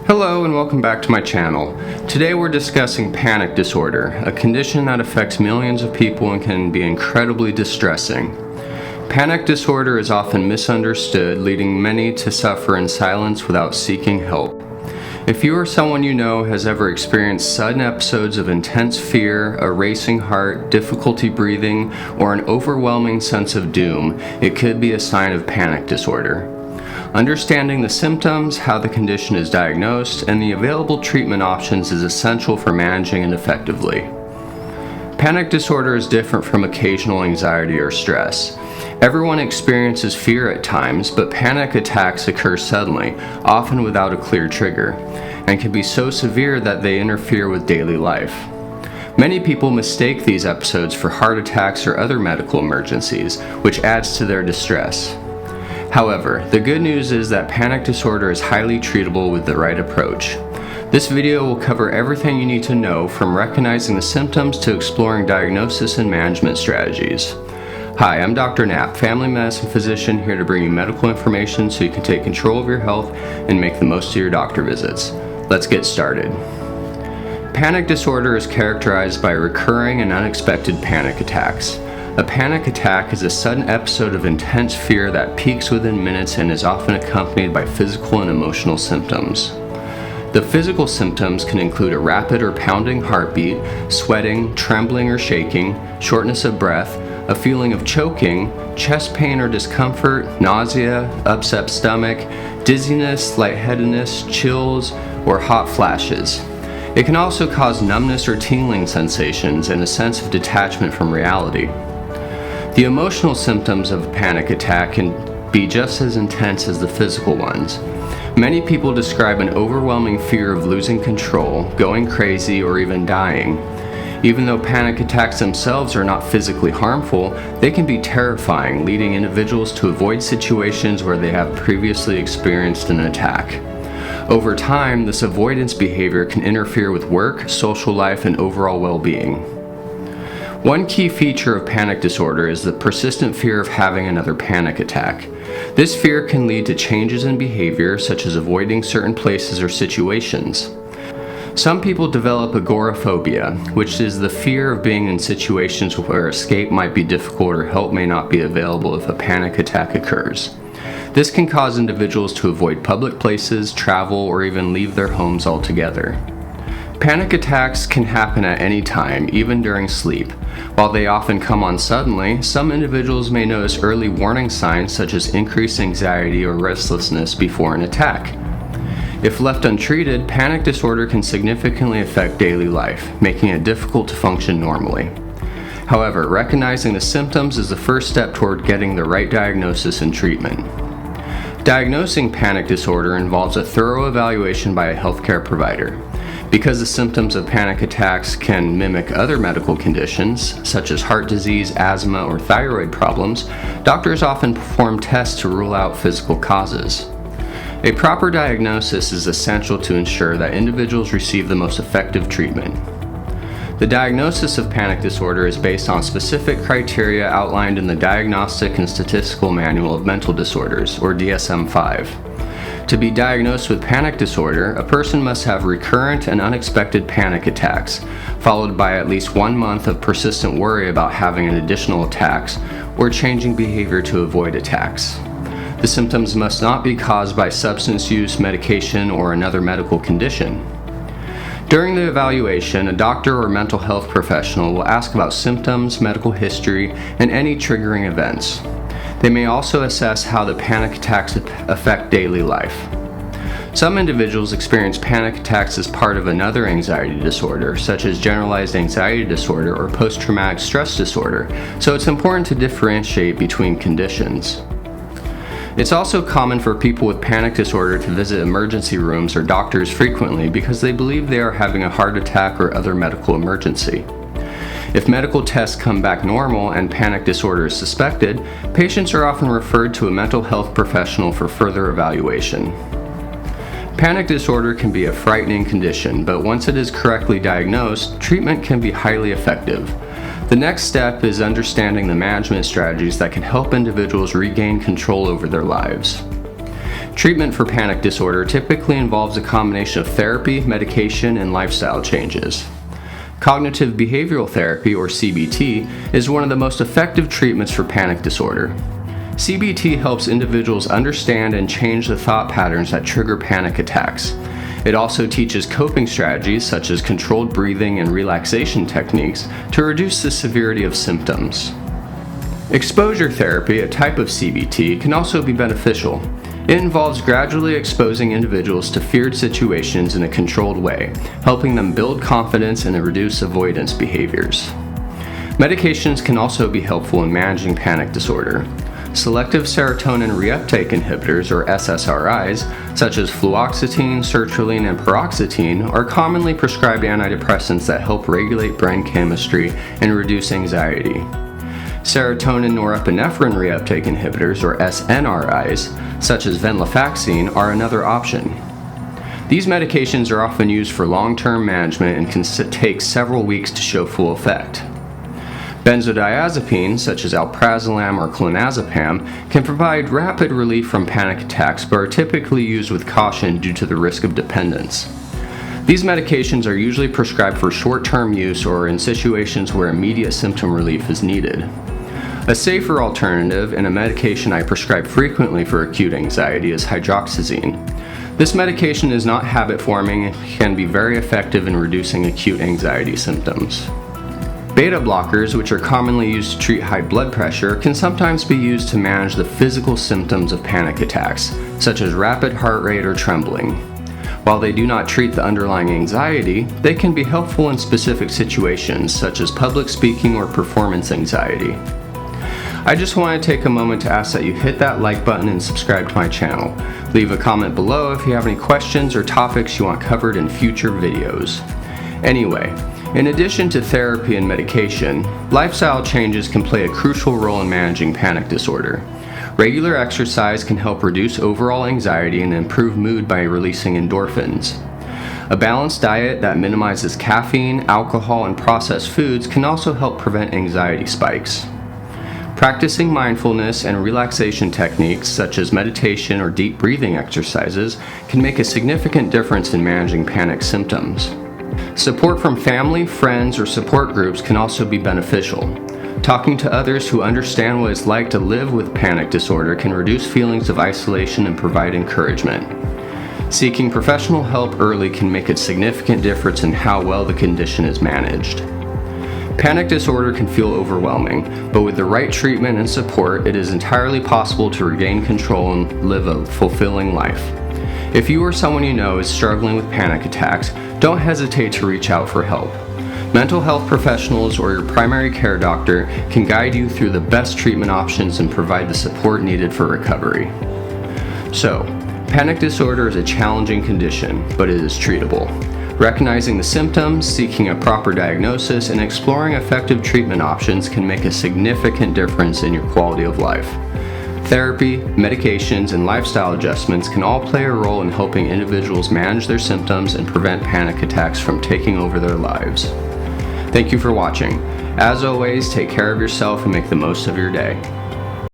Hello and welcome back to my channel. Today we're discussing panic disorder, a condition that affects millions of people and can be incredibly distressing. Panic disorder is often misunderstood, leading many to suffer in silence without seeking help. If you or someone you know has ever experienced sudden episodes of intense fear, a racing heart, difficulty breathing, or an overwhelming sense of doom, it could be a sign of panic disorder. Understanding the symptoms, how the condition is diagnosed, and the available treatment options is essential for managing it effectively. Panic disorder is different from occasional anxiety or stress. Everyone experiences fear at times, but panic attacks occur suddenly, often without a clear trigger, and can be so severe that they interfere with daily life. Many people mistake these episodes for heart attacks or other medical emergencies, which adds to their distress. However, the good news is that panic disorder is highly treatable with the right approach. This video will cover everything you need to know, from recognizing the symptoms to exploring diagnosis and management strategies. Hi, I'm Dr. Knapp, family medicine physician, here to bring you medical information so you can take control of your health and make the most of your doctor visits. Let's get started. Panic disorder is characterized by recurring and unexpected panic attacks. A panic attack is a sudden episode of intense fear that peaks within minutes and is often accompanied by physical and emotional symptoms. The physical symptoms can include a rapid or pounding heartbeat, sweating, trembling or shaking, shortness of breath, a feeling of choking, chest pain or discomfort, nausea, upset stomach, dizziness, lightheadedness, chills, or hot flashes. It can also cause numbness or tingling sensations and a sense of detachment from reality. The emotional symptoms of a panic attack can be just as intense as the physical ones. Many people describe an overwhelming fear of losing control, going crazy, or even dying. Even though panic attacks themselves are not physically harmful, they can be terrifying, leading individuals to avoid situations where they have previously experienced an attack. Over time, this avoidance behavior can interfere with work, social life, and overall well-being. One key feature of panic disorder is the persistent fear of having another panic attack. This fear can lead to changes in behavior, such as avoiding certain places or situations. Some people develop agoraphobia, which is the fear of being in situations where escape might be difficult or help may not be available if a panic attack occurs. This can cause individuals to avoid public places, travel, or even leave their homes altogether. Panic attacks can happen at any time, even during sleep. While they often come on suddenly, some individuals may notice early warning signs such as increased anxiety or restlessness before an attack. If left untreated, panic disorder can significantly affect daily life, making it difficult to function normally. However, recognizing the symptoms is the first step toward getting the right diagnosis and treatment. Diagnosing panic disorder involves a thorough evaluation by a healthcare provider. Because the symptoms of panic attacks can mimic other medical conditions, such as heart disease, asthma, or thyroid problems, doctors often perform tests to rule out physical causes. A proper diagnosis is essential to ensure that individuals receive the most effective treatment. The diagnosis of panic disorder is based on specific criteria outlined in the Diagnostic and Statistical Manual of Mental Disorders, or DSM-5. To be diagnosed with panic disorder, a person must have recurrent and unexpected panic attacks, followed by at least 1 month of persistent worry about having an additional attacks or changing behavior to avoid attacks. The symptoms must not be caused by substance use, medication, or another medical condition. During the evaluation, a doctor or mental health professional will ask about symptoms, medical history, and any triggering events. They may also assess how the panic attacks affect daily life. Some individuals experience panic attacks as part of another anxiety disorder, such as generalized anxiety disorder or post-traumatic stress disorder, so it's important to differentiate between conditions. It's also common for people with panic disorder to visit emergency rooms or doctors frequently because they believe they are having a heart attack or other medical emergency. If medical tests come back normal and panic disorder is suspected, patients are often referred to a mental health professional for further evaluation. Panic disorder can be a frightening condition, but once it is correctly diagnosed, treatment can be highly effective. The next step is understanding the management strategies that can help individuals regain control over their lives. Treatment for panic disorder typically involves a combination of therapy, medication, and lifestyle changes. Cognitive behavioral therapy, or CBT, is one of the most effective treatments for panic disorder. CBT helps individuals understand and change the thought patterns that trigger panic attacks. It also teaches coping strategies such as controlled breathing and relaxation techniques to reduce the severity of symptoms. Exposure therapy, a type of CBT, can also be beneficial. It involves gradually exposing individuals to feared situations in a controlled way, helping them build confidence and reduce avoidance behaviors. Medications can also be helpful in managing panic disorder. Selective serotonin reuptake inhibitors, or SSRIs, such as fluoxetine, sertraline, and paroxetine, are commonly prescribed antidepressants that help regulate brain chemistry and reduce anxiety. Serotonin norepinephrine reuptake inhibitors, or SNRIs, such as venlafaxine, are another option. These medications are often used for long-term management and can take several weeks to show full effect. Benzodiazepines, such as alprazolam or clonazepam, can provide rapid relief from panic attacks but are typically used with caution due to the risk of dependence. These medications are usually prescribed for short-term use or in situations where immediate symptom relief is needed. A safer alternative, and a medication I prescribe frequently for acute anxiety, is hydroxyzine. This medication is not habit-forming and can be very effective in reducing acute anxiety symptoms. Beta blockers, which are commonly used to treat high blood pressure, can sometimes be used to manage the physical symptoms of panic attacks, such as rapid heart rate or trembling. While they do not treat the underlying anxiety, they can be helpful in specific situations, such as public speaking or performance anxiety. I just want to take a moment to ask that you hit that like button and subscribe to my channel. Leave a comment below if you have any questions or topics you want covered in future videos. Anyway, in addition to therapy and medication, lifestyle changes can play a crucial role in managing panic disorder. Regular exercise can help reduce overall anxiety and improve mood by releasing endorphins. A balanced diet that minimizes caffeine, alcohol, and processed foods can also help prevent anxiety spikes. Practicing mindfulness and relaxation techniques such as meditation or deep breathing exercises can make a significant difference in managing panic symptoms. Support from family, friends, or support groups can also be beneficial. Talking to others who understand what it's like to live with panic disorder can reduce feelings of isolation and provide encouragement. Seeking professional help early can make a significant difference in how well the condition is managed. Panic disorder can feel overwhelming, but with the right treatment and support, it is entirely possible to regain control and live a fulfilling life. If you or someone you know is struggling with panic attacks, don't hesitate to reach out for help. Mental health professionals or your primary care doctor can guide you through the best treatment options and provide the support needed for recovery. So, panic disorder is a challenging condition, but it is treatable. Recognizing the symptoms, seeking a proper diagnosis, and exploring effective treatment options can make a significant difference in your quality of life. Therapy, medications, and lifestyle adjustments can all play a role in helping individuals manage their symptoms and prevent panic attacks from taking over their lives. Thank you for watching. As always, take care of yourself and make the most of your day.